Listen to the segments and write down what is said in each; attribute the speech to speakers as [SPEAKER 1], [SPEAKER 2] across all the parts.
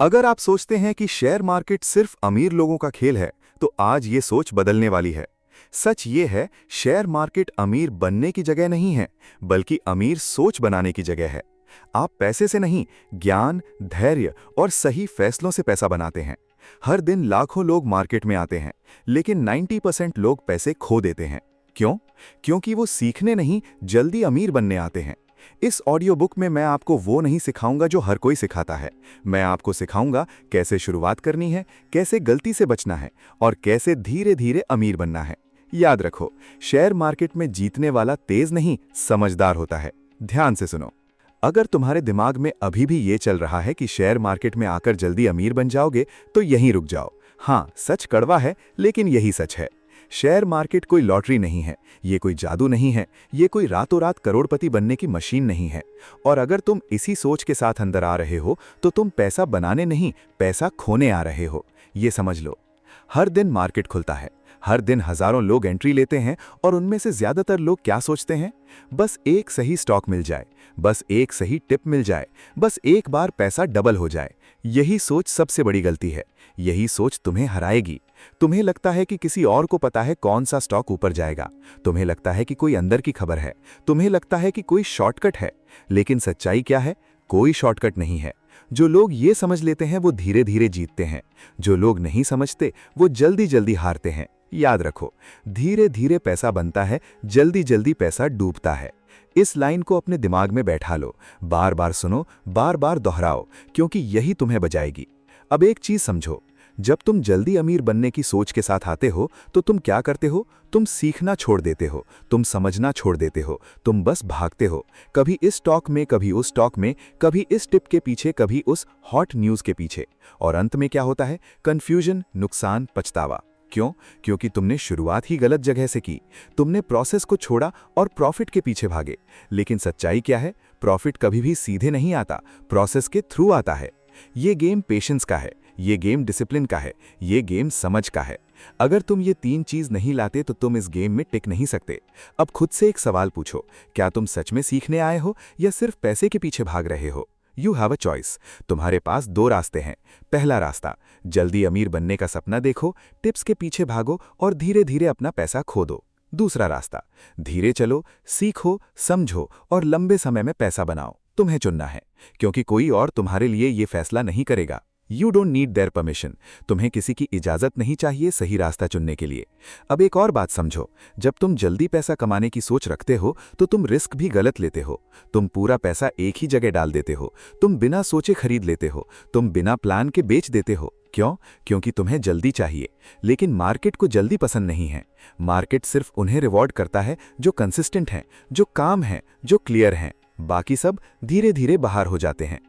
[SPEAKER 1] अगर आप सोचते हैं कि शेयर मार्केट सिर्फ अमीर लोगों का खेल है, तो आज ये सोच बदलने वाली है। सच ये है, शेयर मार्केट अमीर बनने की जगह नहीं है, बल्कि अमीर सोच बनाने की जगह है। आप पैसे से नहीं, ज्ञान, धैर्य और सही फैसलों से पैसा बनाते हैं। हर दिन लाखों लोग मार्केट में आते हैं, लेकिन 90% लोग पैसे खो देते हैं। क्यों? क्योंकि वो सीखने नहीं, जल्दी अमीर बनने आते हैं। इस ऑडियो बुक में मैं आपको वो नहीं सिखाऊंगा जो हर कोई सिखाता है। मैं आपको सिखाऊंगा कैसे शुरुआत करनी है, कैसे गलती से बचना है और कैसे धीरे धीरे अमीर बनना है। याद रखो, शेयर मार्केट में जीतने वाला तेज नहीं, समझदार होता है। ध्यान से सुनो। अगर तुम्हारे दिमाग में अभी भी ये चल रहा है कि शेयर मार्केट में आकर जल्दी अमीर बन जाओगे, तो यहीं रुक जाओ। हाँ, सच कड़वा है, लेकिन यही सच है। शेयर मार्केट कोई लॉटरी नहीं है, ये कोई जादू नहीं है, ये कोई रातों रात करोड़पति बनने की मशीन नहीं है। और अगर तुम इसी सोच के साथ अंदर आ रहे हो, तो तुम पैसा बनाने नहीं, पैसा खोने आ रहे हो। ये समझ लो। हर दिन मार्केट खुलता है, हर दिन हजारों लोग एंट्री लेते हैं, और उनमें से ज्यादातर लोग क्या सोचते हैं? बस एक सही स्टॉक मिल जाए, बस एक सही टिप मिल जाए, बस एक बार पैसा डबल हो जाए। यही सोच सबसे बड़ी गलती है। यही सोच तुम्हें हराएगी। तुम्हें लगता है कि किसी और को पता है कौन सा स्टॉक ऊपर जाएगा। तुम्हें लगता है कि कोई अंदर की खबर है। तुम्हें लगता है कि कोई शॉर्टकट है। लेकिन सच्चाई क्या है? कोई शॉर्टकट नहीं है। जो लोग ये समझ लेते हैं, वो धीरे धीरे जीतते हैं। जो लोग नहीं समझते, वो जल्दी जल्दी हारते हैं। याद रखो, धीरे धीरे पैसा बनता है, जल्दी जल्दी पैसा डूबता है। इस लाइन को अपने दिमाग में बैठा लो, बार बार सुनो, बार बार दोहराओ, क्योंकि यही तुम्हें बचाएगी। अब एक चीज समझो, जब तुम जल्दी अमीर बनने की सोच के साथ आते हो, तो तुम क्या करते हो? तुम सीखना छोड़ देते हो, तुम समझना छोड़ देते हो, तुम बस भागते हो। कभी इस स्टॉक में, कभी उस स्टॉक में, कभी इस टिप के पीछे, कभी उस हॉट न्यूज के पीछे। और अंत में क्या होता है? कंफ्यूजन, नुकसान, पछतावा। क्यों? क्योंकि तुमने शुरुआत ही गलत जगह से की। तुमने प्रोसेस को छोड़ा और प्रॉफिट के पीछे भागे। लेकिन सच्चाई क्या है? प्रॉफिट कभी भी सीधे नहीं आता, प्रोसेस के थ्रू आता है। ये गेम पेशेंस का है, ये गेम डिसिप्लिन का है, ये गेम समझ का है। अगर तुम ये तीन चीज नहीं लाते, तो तुम इस गेम में टिक नहीं सकते। अब खुद से एक सवाल पूछो, क्या तुम सच में सीखने आए हो या सिर्फ पैसे के पीछे भाग रहे हो? You have a choice. तुम्हारे पास दो रास्ते हैं। पहला रास्ता, जल्दी अमीर बनने का सपना देखो, टिप्स के पीछे भागो और धीरे धीरे अपना पैसा खो दो। दूसरा रास्ता, धीरे चलो, सीखो, समझो और लंबे समय में पैसा बनाओ। तुम्हें चुनना है, क्योंकि कोई और तुम्हारे लिए ये फैसला नहीं करेगा। You don't need their permission. तुम्हें किसी की इजाजत नहीं चाहिए सही रास्ता चुनने के लिए। अब एक और बात समझो, जब तुम जल्दी पैसा कमाने की सोच रखते हो, तो तुम रिस्क भी गलत लेते हो। तुम पूरा पैसा एक ही जगह डाल देते हो, तुम बिना सोचे खरीद लेते हो, तुम बिना प्लान के बेच देते हो। क्यों? क्योंकि तुम्हें जल्दी चाहिए। लेकिन मार्केट को जल्दी पसंद नहीं है। मार्केट सिर्फ उन्हें रिवॉर्ड करता है जो कंसिस्टेंट हैं, जो काम हैं, जो क्लियर हैं। बाकी सब धीरे धीरे बाहर हो जाते हैं।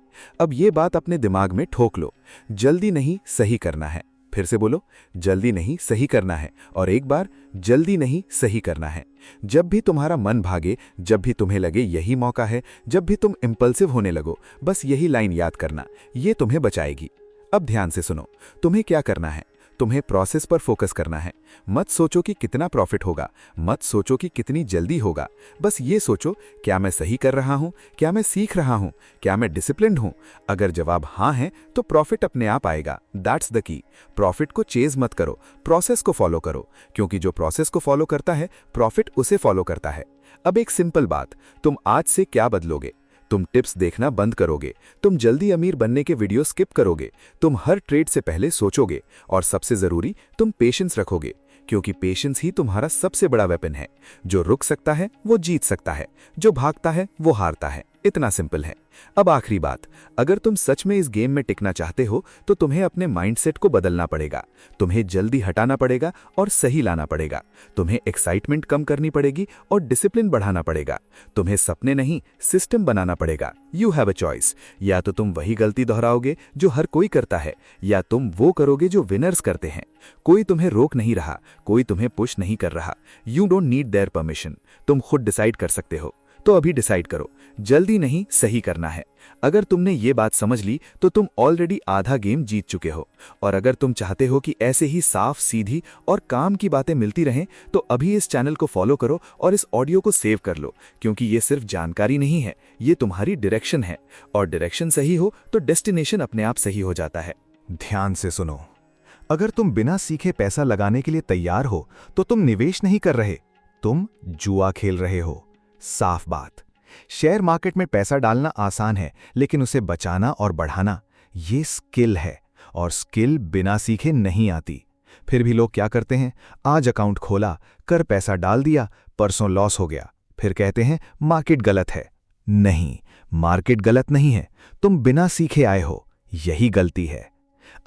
[SPEAKER 1] अब ये बात अपने दिमाग में ठोक लो, जल्दी नहीं, सही करना है। फिर से बोलो, जल्दी नहीं, सही करना है। और एक बार, जल्दी नहीं, सही करना है। जब भी तुम्हारा मन भागे, जब भी तुम्हें लगे यही मौका है, जब भी तुम इंपल्सिव होने लगो, बस यही लाइन याद करना, ये तुम्हें बचाएगी। अब ध्यान से सुनो, तुम्हें क्या करना है? तुम्हें प्रोसेस पर फोकस करना है। मत सोचो कि कितना प्रॉफिट होगा, मत सोचो कि कितनी जल्दी होगा। बस ये सोचो, क्या मैं सही कर रहा हूं? क्या मैं सीख रहा हूं? क्या मैं डिसिप्लिन्ड हूं? अगर जवाब हाँ है, तो प्रॉफिट अपने आप आएगा। That's the key. प्रॉफिट को चेज मत करो, प्रोसेस को फॉलो करो, क्योंकि जो प्रोसेस को फॉलो करता है, प्रॉफिट उसे फॉलो करता है। अब एक सिंपल बात, तुम आज से क्या बदलोगे? तुम टिप्स देखना बंद करोगे, तुम जल्दी अमीर बनने के वीडियो स्किप करोगे, तुम हर ट्रेड से पहले सोचोगे, और सबसे जरूरी, तुम पेशेंस रखोगे, क्योंकि पेशेंस ही तुम्हारा सबसे बड़ा वेपन है। जो रुक सकता है वो जीत सकता है, जो भागता है वो हारता है। इतना सिंपल है। अब आखिरी बात, अगर तुम सच में इस गेम में टिकना चाहते हो, तो तुम्हें अपने माइंडसेट को बदलना पड़ेगा। तुम्हें जल्दी हटाना पड़ेगा और सही लाना पड़ेगा। तुम्हें एक्साइटमेंट कम करनी पड़ेगी और डिसिप्लिन बढ़ाना पड़ेगा। तुम्हें सपने नहीं, सिस्टम बनाना पड़ेगा। You have a choice. या तो तुम वही गलती दोहराओगे जो हर कोई करता है, या तुम वो करोगे जो विनर्स करते हैं। कोई तुम्हें रोक नहीं रहा, कोई तुम्हें पुश नहीं कर रहा। You don't need their permission. तुम खुद डिसाइड कर सकते हो।
[SPEAKER 2] तो अभी डिसाइड करो। जल्दी नहीं, सही करना है। अगर तुमने ये बात समझ ली तो तुम ऑलरेडी आधा गेम जीत चुके हो। और अगर तुम चाहते हो कि ऐसे ही साफ, सीधी और काम की बातें मिलती रहें तो अभी इस चैनल को फॉलो करो और इस ऑडियो को सेव कर लो, क्योंकि ये सिर्फ जानकारी नहीं है, ये तुम्हारी डायरेक्शन है। और डायरेक्शन सही हो तो डेस्टिनेशन अपने आप सही हो जाता है।
[SPEAKER 1] ध्यान से सुनो, अगर तुम बिना सीखे पैसा लगाने के लिए तैयार हो तो तुम निवेश नहीं कर रहे, तुम जुआ खेल रहे हो। साफ बात। शेयर मार्केट में पैसा डालना आसान है, लेकिन उसे बचाना और बढ़ाना ये स्किल है, और स्किल बिना सीखे नहीं आती। फिर भी लोग क्या करते हैं, आज अकाउंट खोला, कर पैसा डाल दिया, परसों लॉस हो गया, फिर कहते हैं मार्केट गलत है। नहीं, मार्केट गलत नहीं है, तुम बिना सीखे आए हो, यही गलती है।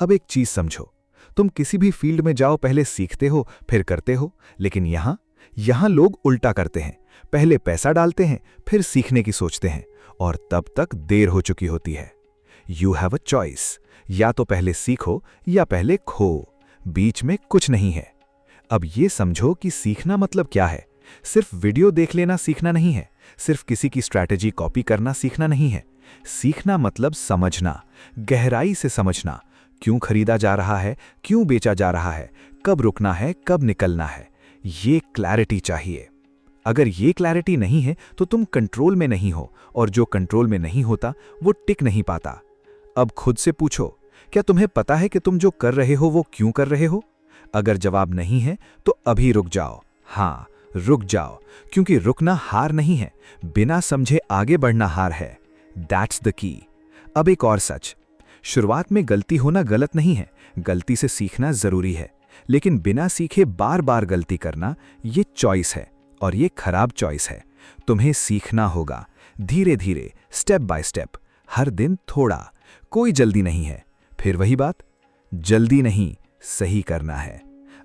[SPEAKER 1] अब एक चीज समझो, तुम किसी भी फील्ड में जाओ, पहले सीखते हो फिर करते हो, लेकिन यहां लोग उल्टा करते हैं। पहले पैसा डालते हैं, फिर सीखने की सोचते हैं, और तब तक देर हो चुकी होती है। यू हैव अ चॉइस, या तो पहले सीखो या पहले खो, बीच में कुछ नहीं है। अब ये समझो कि सीखना मतलब क्या है। सिर्फ वीडियो देख लेना सीखना नहीं है, सिर्फ किसी की स्ट्रैटेजी कॉपी करना सीखना नहीं है। सीखना मतलब समझना, गहराई से समझना, क्यों खरीदा जा रहा है, क्यों बेचा जा रहा है, कब रुकना है, कब निकलना है। ये क्लैरिटी चाहिए। अगर ये क्लैरिटी नहीं है तो तुम कंट्रोल में नहीं हो, और जो कंट्रोल में नहीं होता वो टिक नहीं पाता। अब खुद से पूछो, क्या तुम्हें पता है कि तुम जो कर रहे हो वो क्यों कर रहे हो? अगर जवाब नहीं है तो अभी रुक जाओ। हाँ, रुक जाओ, क्योंकि रुकना हार नहीं है, बिना समझे आगे बढ़ना हार है। That's the key. अब एक और सच, शुरुआत में गलती होना गलत नहीं है, गलती से सीखना जरूरी है, लेकिन बिना सीखे बार बार गलती करना ये चॉइस है, और ये खराब चॉइस है। तुम्हें सीखना होगा, धीरे धीरे, स्टेप बाय स्टेप, हर दिन थोड़ा। कोई जल्दी नहीं है। फिर वही बात, जल्दी नहीं, सही करना है।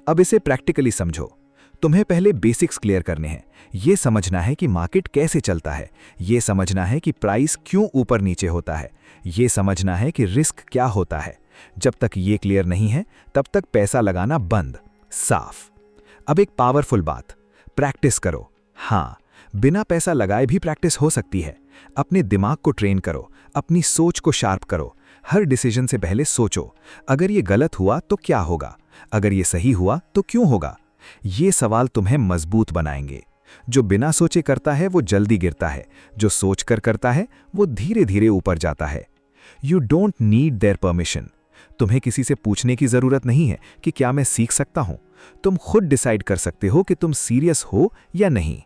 [SPEAKER 1] अब इसे प्रैक्टिकली समझो। तुम्हें पहले बेसिक्स क्लियर करने हैं। ये समझना है कि मार्केट कैसे चलता है, ये समझना है कि प्राइस क्यों ऊपर नीचे होता है, ये समझना है कि रिस्क क्या होता है। जब तक ये क्लियर नहीं है तब तक पैसा लगाना बंद। साफ। अब एक पावरफुल बात, प्रैक्टिस करो। हाँ, बिना पैसा लगाए भी प्रैक्टिस हो सकती है। अपने दिमाग को ट्रेन करो, अपनी सोच को शार्प करो। हर डिसीजन से पहले सोचो, अगर ये गलत हुआ तो क्या होगा, अगर ये सही हुआ तो क्यों होगा। ये सवाल तुम्हें मजबूत बनाएंगे। जो बिना सोचे करता है वो जल्दी गिरता है, जो सोचकर करता है वो धीरे धीरे ऊपर जाता है। You don't need their permission. तुम्हें किसी से पूछने की जरूरत नहीं है कि क्या मैं सीख सकता हूं। तुम खुद डिसाइड कर सकते हो कि तुम सीरियस हो या नहीं।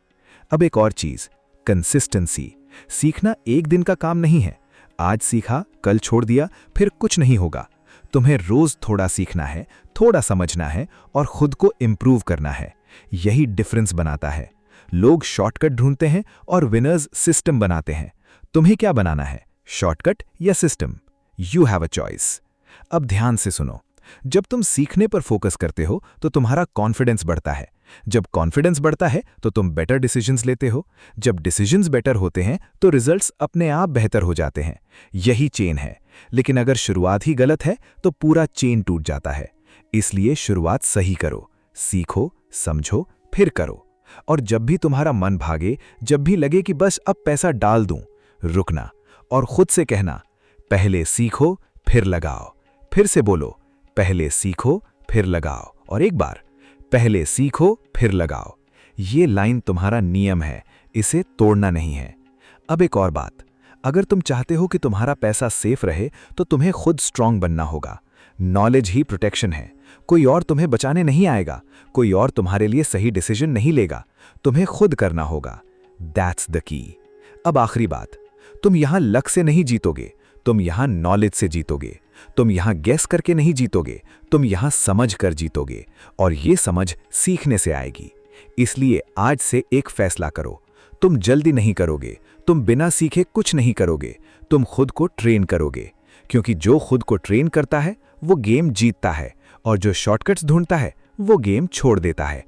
[SPEAKER 1] अब एक और चीज, कंसिस्टेंसी। सीखना एक दिन का काम नहीं है। आज सीखा, कल छोड़ दिया, फिर कुछ नहीं होगा। तुम्हें रोज थोड़ा सीखना है, थोड़ा समझना है, और खुद को इंप्रूव करना है। यही डिफरेंस बनाता है। लोग शॉर्टकट ढूंढते हैं और विनर्स सिस्टम बनाते हैं। तुम्हें क्या बनाना है, शॉर्टकट या system? You have a choice. अब ध्यान से सुनो, जब तुम सीखने पर फोकस करते हो तो तुम्हारा कॉन्फिडेंस बढ़ता है। जब कॉन्फिडेंस बढ़ता है तो तुम बेटर डिसीजंस लेते हो। जब डिसीजंस बेटर होते हैं तो रिजल्ट्स अपने आप बेहतर हो जाते हैं। यही चेन है। लेकिन अगर शुरुआत ही गलत है तो पूरा चेन टूट जाता है। इसलिए शुरुआत सही करो, सीखो, समझो, फिर करो। और जब भी तुम्हारा मन भागे, जब भी लगे कि बस अब पैसा डाल दूं, रुकना और खुद से कहना, पहले सीखो फिर लगाओ। फिर से बोलो, पहले सीखो फिर लगाओ। और एक बार, पहले सीखो फिर लगाओ। ये लाइन तुम्हारा नियम है, इसे तोड़ना नहीं है। अब एक और बात, अगर तुम चाहते हो कि तुम्हारा पैसा सेफ रहे तो तुम्हें खुद स्ट्रांग बनना होगा। नॉलेज ही प्रोटेक्शन है। कोई और तुम्हें बचाने नहीं आएगा, कोई और तुम्हारे लिए सही डिसीजन नहीं लेगा, तुम्हें खुद करना होगा। That's the key. अब आखिरी बात, तुम यहां लक से नहीं जीतोगे, तुम यहां नॉलेज से जीतोगे। तुम यहां गेस करके नहीं जीतोगे, तुम यहां समझ कर जीतोगे। और ये समझ सीखने से आएगी। इसलिए आज से एक फैसला करो, तुम जल्दी नहीं करोगे, तुम बिना सीखे कुछ नहीं करोगे, तुम खुद को ट्रेन करोगे। क्योंकि जो खुद को ट्रेन करता है वो गेम जीतता है, और जो शॉर्टकट्स ढूंढता है वो गेम छोड़ देता है।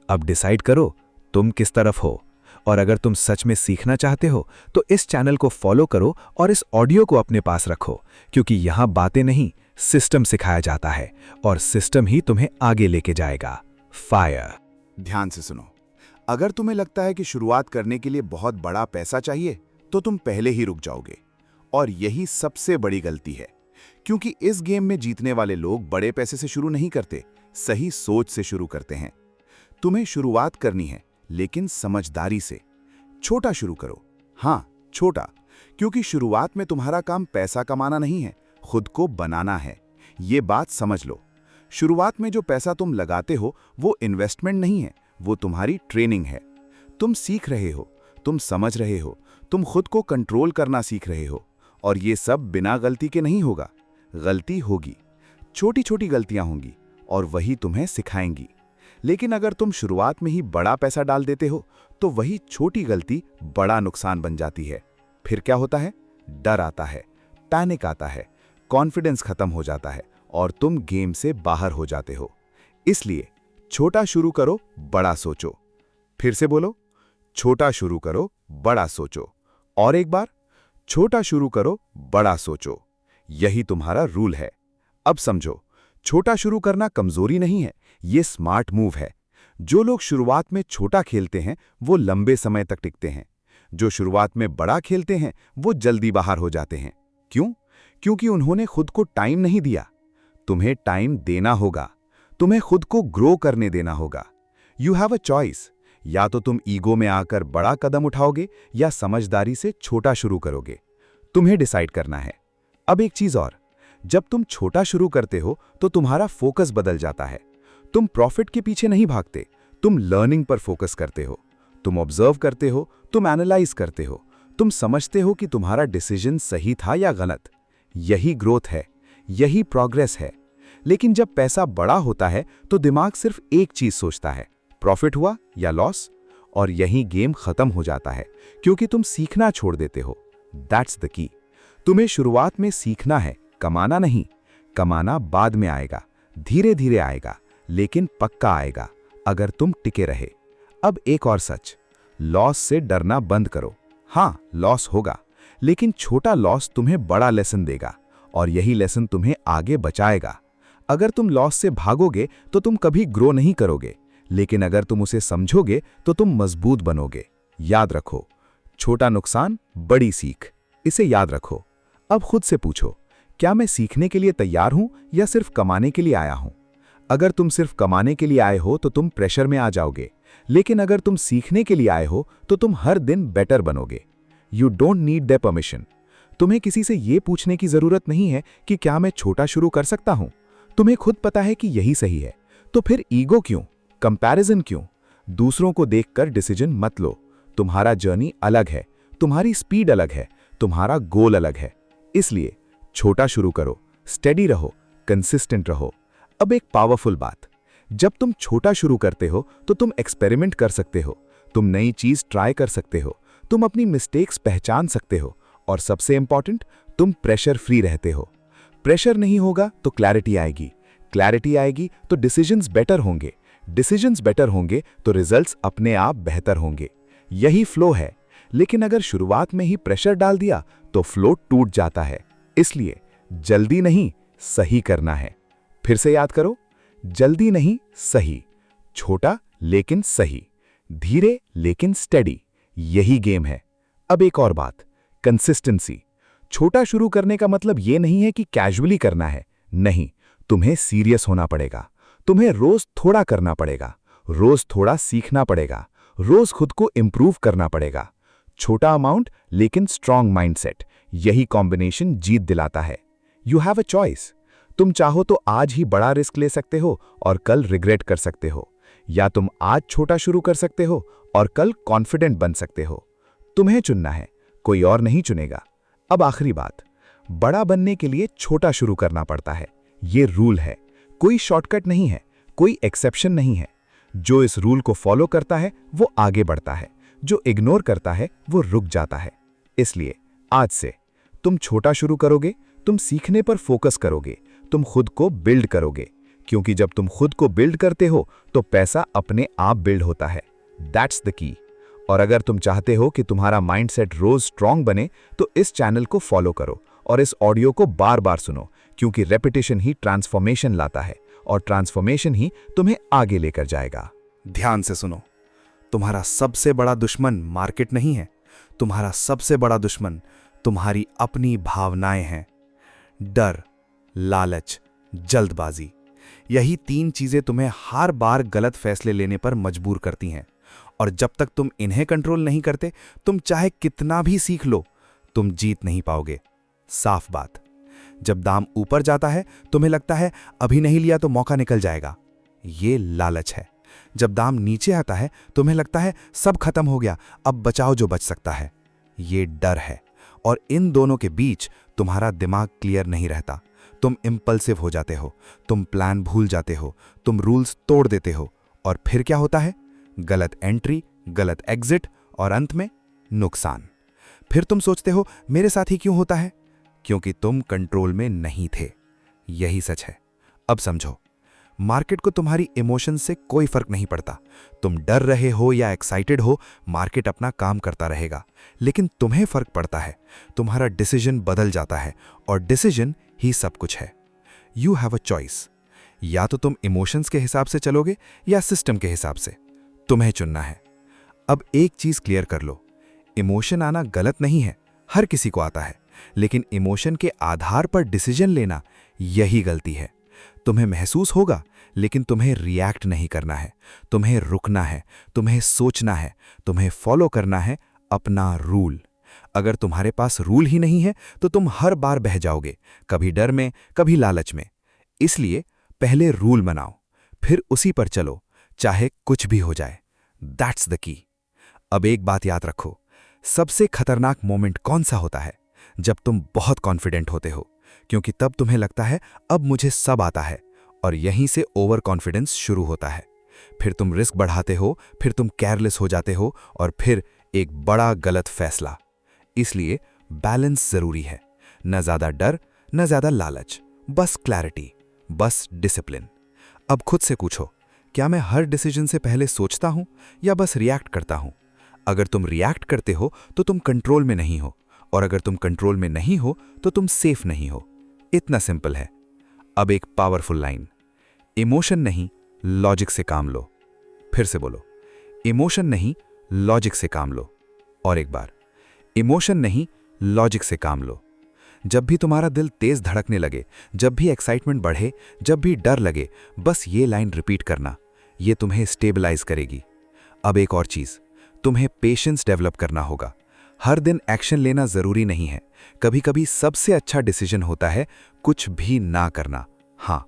[SPEAKER 1] अब डिसाइड करो तुम किस तरफ हो। और अगर तुम सच में सीखना चाहते हो तो इस चैनल को फॉलो करो और इस ऑडियो को अपने पास रखो, क्योंकि यहां बातें नहीं, सिस्टम सिखाया जाता है, और सिस्टम ही तुम्हें आगे लेके जाएगा। फायर।
[SPEAKER 3] ध्यान से सुनो, अगर तुम्हें लगता है कि शुरुआत करने के लिए बहुत बड़ा पैसा चाहिए, तो तुम पहले ही रुक जाओगे। और यही सबसे बड़ी गलती है, क्योंकि इस गेम में जीतने वाले लोग बड़े पैसे से शुरू नहीं करते, सही सोच से शुरू करते हैं। तुम्हें शुरुआत करनी है, लेकिन समझदारी से। छोटा शुरू करो। हाँ, छोटा, क्योंकि शुरुआत में तुम्हारा काम पैसा कमाना नहीं है, खुद को बनाना है। ये बात समझ लो। शुरुआत में जो पैसा तुम लगाते हो वो इन्वेस्टमेंट नहीं है, वो तुम्हारी ट्रेनिंग है। तुम सीख रहे हो, तुम समझ रहे हो, तुम खुद को कंट्रोल करना सीख रहे हो। और ये सब बिना गलती के नहीं होगा। गलती होगी, छोटी छोटी गलतियां होंगी, और वही तुम्हें सिखाएंगी। लेकिन अगर तुम शुरुआत में ही बड़ा पैसा डाल देते हो, तो वही छोटी गलती बड़ा नुकसान बन जाती है। फिर क्या होता है? डर आता है, पैनिक आता है, कॉन्फिडेंस खत्म हो जाता है, और तुम गेम से बाहर हो जाते हो। इसलिए छोटा शुरू करो, बड़ा सोचो। फिर से बोलो, छोटा शुरू करो, बड़ा सोचो। और एक बार, छोटा शुरू करो, बड़ा सोचो। यही तुम्हारा रूल है। अब समझो, छोटा शुरू करना कमजोरी नहीं है, ये स्मार्ट मूव है। जो लोग शुरुआत में छोटा खेलते हैं वो लंबे समय तक टिकते हैं। जो शुरुआत में बड़ा खेलते हैं वो जल्दी बाहर हो जाते हैं। क्यों? क्योंकि उन्होंने खुद को टाइम नहीं दिया। तुम्हें टाइम देना होगा, तुम्हें खुद को ग्रो करने देना होगा। You have a choice. या तो तुम ईगो में आकर बड़ा कदम उठाओगे, या समझदारी से छोटा शुरू करोगे। तुम्हें डिसाइड करना है। अब एक चीज और, जब तुम छोटा शुरू करते हो तो तुम्हारा फोकस बदल जाता है। तुम प्रॉफिट के पीछे नहीं भागते, तुम लर्निंग पर फोकस करते हो। तुम ऑब्जर्व करते हो, तुम एनालाइज करते हो, तुम समझते हो कि तुम्हारा डिसीजन सही था या गलत। यही ग्रोथ है, यही प्रोग्रेस है। लेकिन जब पैसा बड़ा होता है तो दिमाग सिर्फ एक चीज सोचता है, प्रॉफिट हुआ या लॉस। और यही गेम खत्म हो जाता है, क्योंकि तुम सीखना छोड़ देते हो। That's the key. तुम्हें शुरुआत में सीखना है, कमाना नहीं। कमाना बाद में आएगा, धीरे धीरे आएगा, लेकिन पक्का आएगा अगर तुम टिके रहे। अब एक और सच, लॉस से डरना बंद करो। हाँ, लॉस होगा, लेकिन छोटा लॉस तुम्हें बड़ा लेसन देगा, और यही लेसन तुम्हें आगे बचाएगा। अगर तुम लॉस से भागोगे तो तुम कभी ग्रो नहीं करोगे, लेकिन अगर तुम उसे समझोगे तो तुम मजबूत बनोगे। याद रखो, छोटा नुकसान, बड़ी सीख। इसे याद रखो। अब खुद से पूछो, क्या मैं सीखने के लिए तैयार हूं या सिर्फ कमाने के लिए आया हूं? अगर तुम सिर्फ कमाने के लिए आए हो तो तुम प्रेशर में आ जाओगे, लेकिन अगर तुम सीखने के लिए आए हो तो तुम हर दिन बेटर बनोगे। You don't need their permission. तुम्हें किसी से यह पूछने की जरूरत नहीं है कि क्या मैं छोटा शुरू कर सकता हूं। तुम्हें खुद पता है कि यही सही है। तो फिर ईगो क्यों, कंपैरिजन क्यों? दूसरों को देखकर डिसीजन मत लो। तुम्हारा जर्नी अलग है, तुम्हारी स्पीड अलग है, तुम्हारा गोल अलग है। इसलिए छोटा शुरू करो, स्टेडी रहो, कंसिस्टेंट रहो। अब एक पावरफुल बात, जब तुम छोटा शुरू करते हो तो तुम एक्सपेरिमेंट कर सकते हो, तुम नई चीज ट्राई कर सकते हो, तुम अपनी मिस्टेक्स पहचान सकते हो, और सबसे इंपॉर्टेंट, तुम प्रेशर फ्री रहते हो। प्रेशर नहीं होगा तो क्लैरिटी आएगी, क्लैरिटी आएगी तो डिसीजंस बेटर होंगे, डिसीजंस बेटर होंगे तो रिजल्ट्स अपने आप बेहतर होंगे। यही फ्लो है। लेकिन अगर शुरुआत में ही प्रेशर डाल दिया तो फ्लो टूट जाता है। इसलिए जल्दी नहीं, सही करना है। फिर से याद करो, जल्दी नहीं, सही। छोटा लेकिन सही, धीरे लेकिन स्टेडी। यही गेम है। अब एक और बात, कंसिस्टेंसी। छोटा शुरू करने का मतलब यह नहीं है कि कैजुअली करना है। नहीं, तुम्हें सीरियस होना पड़ेगा। तुम्हें रोज थोड़ा करना पड़ेगा, रोज थोड़ा सीखना पड़ेगा, रोज खुद को इंप्रूव करना पड़ेगा। छोटा अमाउंट लेकिन स्ट्रांग माइंडसेट, यही कॉम्बिनेशन जीत दिलाता है। You have a choice. तुम चाहो तो आज ही बड़ा रिस्क ले सकते हो और कल रिग्रेट कर सकते हो, या तुम आज छोटा शुरू कर सकते हो और कल कॉन्फिडेंट बन सकते हो। तुम्हें चुनना है, कोई और नहीं चुनेगा। अब आखिरी बात, बड़ा बनने के लिए छोटा शुरू करना पड़ता है। ये रूल है, कोई शॉर्टकट नहीं है, कोई एक्सेप्शन नहीं है। जो इस रूल को फॉलो करता है वो आगे बढ़ता है, जो इग्नोर करता है वो रुक जाता है। इसलिए आज से तुम छोटा शुरू करोगे, तुम सीखने पर फोकस करोगे, तुम खुद को बिल्ड करोगे, क्योंकि जब तुम खुद को बिल्ड करते हो तो पैसा अपने आप बिल्ड होता है। That's the key. और अगर तुम चाहते हो कि तुम्हारा माइंडसेट रोज स्ट्रांग बने तो इस चैनल को फॉलो करो और इस ऑडियो को बार बार सुनो, क्योंकि रेपिटेशन ही ट्रांसफॉर्मेशन लाता है और ट्रांसफॉर्मेशन ही तुम्हें आगे लेकर जाएगा। ध्यान से सुनो।
[SPEAKER 2] तुम्हारा सबसे बड़ा दुश्मन मार्केट नहीं है, तुम्हारा सबसे बड़ा दुश्मन तुम्हारी अपनी भावनाएं हैं। डर, लालच, जल्दबाजी, यही 3 चीजें तुम्हें हर बार गलत फैसले लेने पर मजबूर करती हैं। और जब तक तुम इन्हें कंट्रोल नहीं करते, तुम चाहे कितना भी सीख लो, तुम जीत नहीं पाओगे। साफ बात। जब दाम ऊपर जाता है तुम्हें लगता है अभी नहीं लिया तो मौका निकल जाएगा, ये लालच है। जब दाम नीचे आता है तुम्हें लगता है सब खत्म हो गया, अब बचाओ जो बच सकता है, ये डर है। और इन दोनों के बीच तुम्हारा दिमाग क्लियर नहीं रहता। तुम इंपल्सिव हो जाते हो, तुम प्लान भूल जाते हो, तुम रूल्स तोड़ देते हो, और फिर क्या होता है? गलत एंट्री, गलत एग्जिट, और अंत में नुकसान। फिर तुम सोचते हो मेरे साथ ही क्यों होता है? क्योंकि तुम कंट्रोल में नहीं थे। यही सच है। अब समझो, मार्केट को तुम्हारी इमोशन से कोई फर्क नहीं पड़ता। तुम डर रहे हो या एक्साइटेड हो, मार्केट अपना काम करता रहेगा। लेकिन तुम्हें फर्क पड़ता है, तुम्हारा डिसीजन बदल जाता है, और डिसीजन ही सब कुछ है। You have a choice. या तो तुम इमोशंस के हिसाब से चलोगे या सिस्टम के हिसाब से, तुम्हें चुनना है। अब एक चीज क्लियर कर लो, इमोशन आना गलत नहीं है, हर किसी को आता है। लेकिन इमोशन के आधार पर डिसीजन लेना, यही गलती है। तुम्हें महसूस होगा, लेकिन तुम्हें रिएक्ट नहीं करना है, तुम्हें रुकना है, तुम्हें सोचना है, तुम्हें फॉलो करना है अपना रूल। अगर तुम्हारे पास रूल ही नहीं है तो तुम हर बार बह जाओगे, कभी डर में, कभी लालच में। इसलिए पहले रूल बनाओ, फिर उसी पर चलो, चाहे कुछ भी हो जाए। That's the key. अब एक बात याद रखो, सबसे खतरनाक मोमेंट कौन सा होता है? जब तुम बहुत कॉन्फिडेंट होते हो, क्योंकि तब तुम्हें लगता है अब मुझे सब आता है, और यहीं से ओवर कॉन्फिडेंस शुरू होता है। फिर तुम रिस्क बढ़ाते हो, फिर तुम केयरलेस हो जाते हो, और फिर एक बड़ा गलत फैसला। इसलिए बैलेंस जरूरी है, न ज्यादा डर, न ज्यादा लालच, बस क्लैरिटी, बस डिसिप्लिन। अब खुद से पूछो, क्या मैं हर डिसीजन से पहले सोचता हूं या बस रिएक्ट करता हूं? अगर तुम रिएक्ट करते हो तो तुम कंट्रोल में नहीं हो, और अगर तुम कंट्रोल में नहीं हो तो तुम सेफ नहीं हो। इतना सिंपल है। अब एक पावरफुल लाइन, इमोशन नहीं लॉजिक से काम लो। फिर से बोलो, इमोशन नहीं लॉजिक से काम लो। और एक बार, इमोशन नहीं लॉजिक से काम लो। जब भी तुम्हारा दिल तेज धड़कने लगे, जब भी एक्साइटमेंट बढ़े, जब भी डर लगे, बस ये लाइन रिपीट करना, ये तुम्हें स्टेबलाइज करेगी। अब एक और चीज, तुम्हें पेशेंस डेवलप करना होगा। हर दिन एक्शन लेना जरूरी नहीं है। कभी कभी सबसे अच्छा डिसीजन होता है कुछ भी ना करना। हाँ,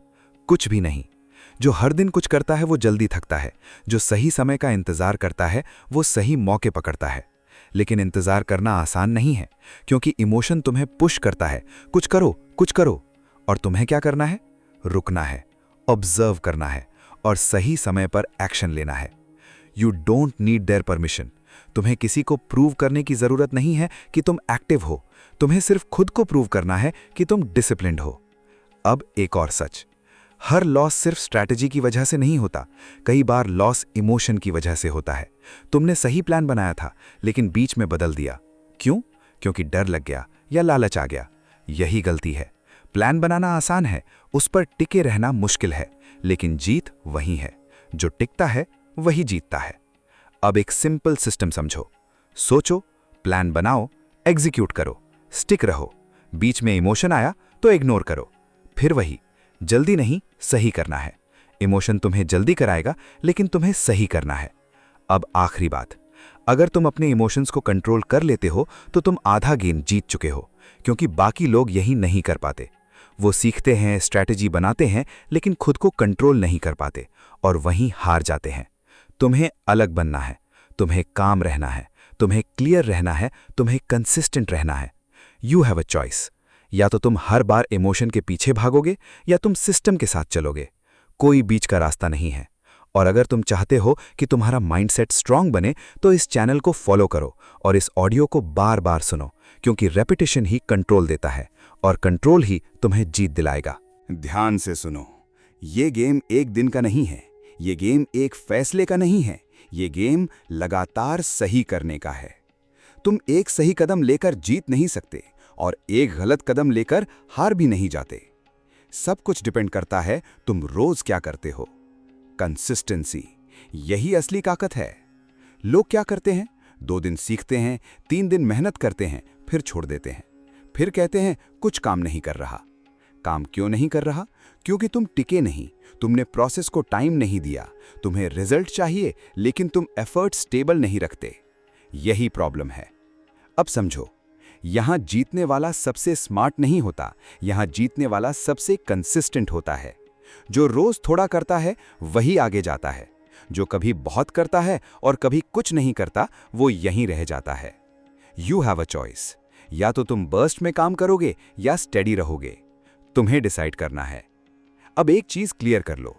[SPEAKER 2] कुछ भी नहीं। जो हर दिन कुछ करता है वो जल्दी थकता है, जो सही समय का इंतजार करता है वो सही मौके पकड़ता है। लेकिन इंतजार करना आसान नहीं है, क्योंकि इमोशन तुम्हें पुश करता है, कुछ करो, कुछ करो। और तुम्हें क्या करना है? रुकना है, ऑब्जर्व करना है, और सही समय पर एक्शन लेना है। You don't need their permission. तुम्हें किसी को प्रूव करने की जरूरत नहीं है कि तुम एक्टिव हो, तुम्हें सिर्फ खुद को प्रूव करना है कि तुम डिसिप्लिन्ड हो। अब एक और सच, हर लॉस सिर्फ स्ट्रैटेजी की वजह से नहीं होता, कई बार लॉस इमोशन की वजह से होता है। तुमने सही प्लान बनाया था, लेकिन बीच में बदल दिया। क्यों? क्योंकि डर लग गया या लालच आ गया। यही गलती है। प्लान बनाना आसान है, उस पर टिके रहना मुश्किल है, लेकिन जीत वही है। जो टिकता है वही जीतता है। अब एक सिंपल सिस्टम समझो, सोचो, प्लान बनाओ, एग्जीक्यूट करो, स्टिक रहो। बीच में इमोशन आया तो इग्नोर करो। फिर वही, जल्दी नहीं, सही करना है। इमोशन तुम्हें जल्दी कराएगा, लेकिन तुम्हें सही करना है। अब आखिरी बात, अगर तुम अपने इमोशंस को कंट्रोल कर लेते हो तो तुम आधा गेम जीत चुके हो, क्योंकि बाकी लोग यही नहीं कर पाते। वो सीखते हैं, स्ट्रैटेजी बनाते हैं, लेकिन खुद को कंट्रोल नहीं कर पाते, और वहीं हार जाते हैं। तुम्हें अलग बनना है, तुम्हें काम रहना है, तुम्हें क्लियर रहना है, तुम्हें कंसिस्टेंट रहना है। You have a choice. या तो तुम हर बार इमोशन के पीछे भागोगे या तुम सिस्टम के साथ चलोगे। कोई बीच का रास्ता नहीं है। और अगर तुम चाहते हो कि तुम्हारा माइंडसेट स्ट्रांग बने तो इस चैनल को फॉलो करो और इस ऑडियो को बार बार सुनो, क्योंकि रेपिटेशन ही कंट्रोल देता है, और कंट्रोल ही तुम्हें जीत दिलाएगा।
[SPEAKER 3] ध्यान से सुनो, ये गेम एक दिन का नहीं है, ये गेम एक फैसले का नहीं है, ये गेम लगातार सही करने का है। तुम एक सही कदम लेकर जीत नहीं सकते और एक गलत कदम लेकर हार भी नहीं जाते। सब कुछ डिपेंड करता है तुम रोज क्या करते हो। कंसिस्टेंसी, यही असली ताकत है। लोग क्या करते हैं, 2 दिन सीखते हैं, 3 दिन मेहनत करते हैं, फिर छोड़ देते हैं। फिर कहते हैं कुछ काम नहीं कर रहा। काम क्यों नहीं कर रहा? क्योंकि तुम टिके नहीं, तुमने प्रोसेस को टाइम नहीं दिया। तुम्हें रिजल्ट चाहिए लेकिन तुम एफर्ट स्टेबल नहीं रखते। यही प्रॉब्लम है। अब समझो, यहां जीतने वाला सबसे स्मार्ट नहीं होता, यहां जीतने वाला सबसे कंसिस्टेंट होता है। जो रोज थोड़ा करता है वही आगे जाता है। जो कभी बहुत करता है और कभी कुछ नहीं करता, वो यहीं रह जाता है। You have a choice. या तो तुम बर्स्ट में काम करोगे या स्टेडी रहोगे। तुम्हें डिसाइड करना है। अब एक चीज क्लियर कर लो,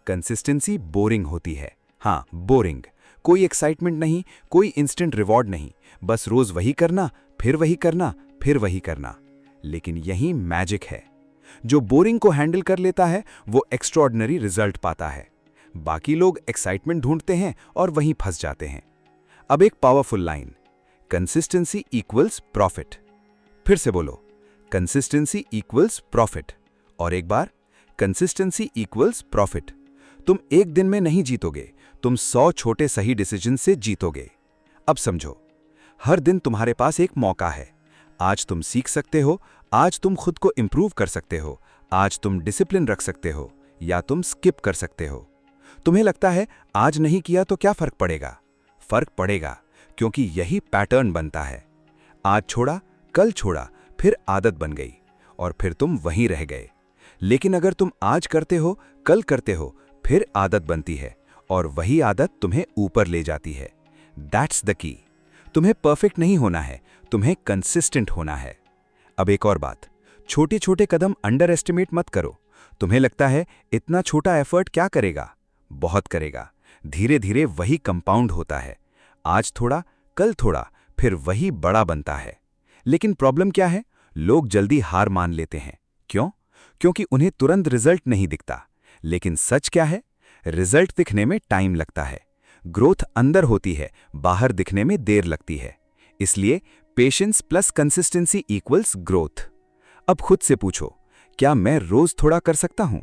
[SPEAKER 3] कंसिस्टेंसी बोरिंग होती है। हाँ, बोरिंग। कोई एक्साइटमेंट नहीं, कोई इंस्टेंट रिवॉर्ड नहीं, बस रोज वही करना, फिर वही करना, फिर वही करना। लेकिन यही मैजिक है। जो बोरिंग को हैंडल कर लेता है वो एक्स्ट्रॉर्डिनरी रिजल्ट पाता है। बाकी लोग एक्साइटमेंट ढूंढते हैं और वहीं फंस जाते हैं। अब एक powerful line, consistency equals profit. फिर से बोलो, कंसिस्टेंसी इक्वल्स प्रॉफिट। और एक बार, कंसिस्टेंसी इक्वल्स प्रॉफिट। तुम एक दिन में नहीं जीतोगे, तुम 100 छोटे सही डिसीजन से जीतोगे। अब समझो, हर दिन तुम्हारे पास एक मौका है। आज तुम सीख सकते हो, आज तुम खुद को इंप्रूव कर सकते हो, आज तुम डिसिप्लिन रख सकते हो, या तुम स्किप कर सकते हो। तुम्हें लगता है आज नहीं किया तो क्या फर्क पड़ेगा? फर्क पड़ेगा, क्योंकि यही पैटर्न बनता है। आज छोड़ा, कल छोड़ा, फिर आदत बन गई और फिर तुम वहीं रह गए। लेकिन अगर तुम आज करते हो, कल करते हो, फिर आदत बनती है और वही आदत तुम्हें ऊपर ले जाती है। That's the key. तुम्हें परफेक्ट नहीं होना है, तुम्हें कंसिस्टेंट होना है। अब एक और बात, छोटे छोटे कदम अंडर एस्टिमेट मत करो। तुम्हें लगता है इतना छोटा एफर्ट क्या करेगा? बहुत करेगा। धीरे धीरे वही कंपाउंड होता है। आज थोड़ा, कल थोड़ा, फिर वही बड़ा बनता है। लेकिन प्रॉब्लम क्या है? लोग जल्दी हार मान लेते हैं। क्यों? क्योंकि उन्हें तुरंत रिजल्ट नहीं दिखता। लेकिन सच क्या है? रिजल्ट दिखने में टाइम लगता है। ग्रोथ अंदर होती है, बाहर दिखने में देर लगती है। इसलिए patience plus consistency equals growth. अब खुद से पूछो, क्या मैं रोज थोड़ा कर सकता हूं?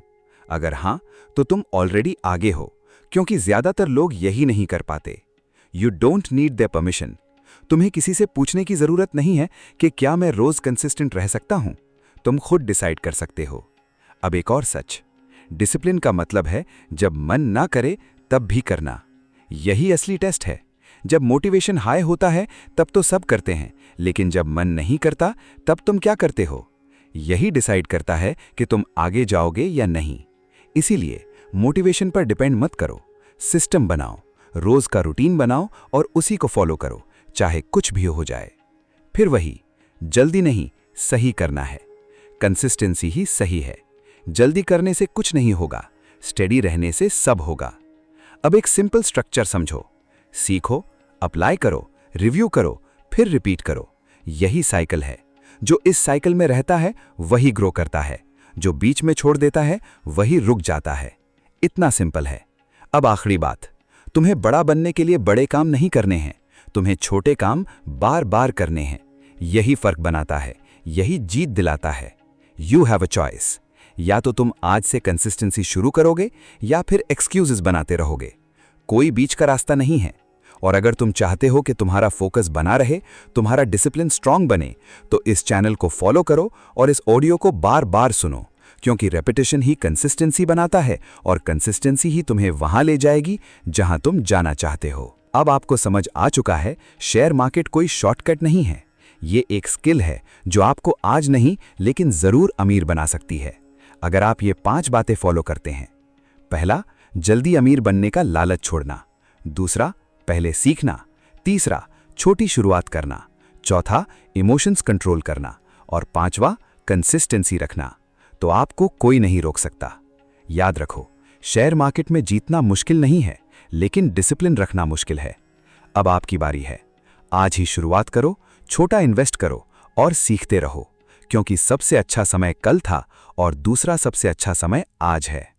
[SPEAKER 3] अगर हां, तो तुम ऑलरेडी आगे हो, क्योंकि ज्यादातर लोग यही नहीं कर पाते। You don't need their permission. तुम्हें किसी से पूछने की जरूरत नहीं है कि क्या मैं रोज कंसिस्टेंट रह सकता हूं। तुम खुद डिसाइड कर सकते हो। अब एक और सच, डिसिप्लिन का मतलब है जब मन ना करे तब भी करना। यही असली टेस्ट है। जब मोटिवेशन हाई होता है तब तो सब करते हैं, लेकिन जब मन नहीं करता तब तुम क्या करते हो? यही डिसाइड करता है कि तुम आगे जाओगे या नहीं। इसीलिए मोटिवेशन पर डिपेंड मत करो, सिस्टम बनाओ, रोज का रूटीन बनाओ और उसी को फॉलो करो, चाहे कुछ भी हो जाए। फिर वही, जल्दी नहीं, सही करना है। कंसिस्टेंसी ही सही है। जल्दी करने से कुछ नहीं होगा, स्टेडी रहने से सब होगा। अब एक सिंपल स्ट्रक्चर समझो, सीखो, अप्लाई करो, रिव्यू करो, फिर रिपीट करो। यही साइकिल है। जो इस साइकिल में रहता है वही ग्रो करता है, जो बीच में छोड़ देता है वही रुक जाता है। इतना सिंपल है। अब आखिरी बात, तुम्हें बड़ा बनने के लिए बड़े काम नहीं करने हैं, तुम्हें छोटे काम बार बार करने हैं। यही फर्क बनाता है, यही जीत दिलाता है। You have a choice. या तो तुम आज से कंसिस्टेंसी शुरू करोगे या फिर एक्सक्यूजेस बनाते रहोगे। कोई बीच का रास्ता नहीं है। और अगर तुम चाहते हो कि तुम्हारा फोकस बना रहे, तुम्हारा डिसिप्लिन स्ट्रांग बने, तो इस चैनल को फॉलो करो और इस ऑडियो को बार बार सुनो, क्योंकि रेपिटेशन ही कंसिस्टेंसी बनाता है और कंसिस्टेंसी ही तुम्हें वहां ले जाएगी जहां तुम जाना चाहते हो। अब आपको समझ आ चुका है, शेयर मार्केट कोई शॉर्टकट नहीं है। ये एक स्किल है जो आपको आज नहीं लेकिन जरूर अमीर बना सकती है, अगर आप ये 5 बातें फॉलो करते हैं। पहला, जल्दी अमीर बनने का लालच छोड़ना। दूसरा, पहले सीखना। तीसरा, छोटी शुरुआत करना। चौथा, इमोशंस कंट्रोल करना। और 5वां, कंसिस्टेंसी रखना। तो आपको कोई नहीं रोक सकता। याद रखो, शेयर मार्केट में जीतना मुश्किल नहीं है, लेकिन डिसिप्लिन रखना मुश्किल है। अब आपकी बारी है। आज ही शुरुआत करो, छोटा इन्वेस्ट करो और सीखते रहो, क्योंकि सबसे अच्छा समय कल था और दूसरा सबसे अच्छा समय आज है।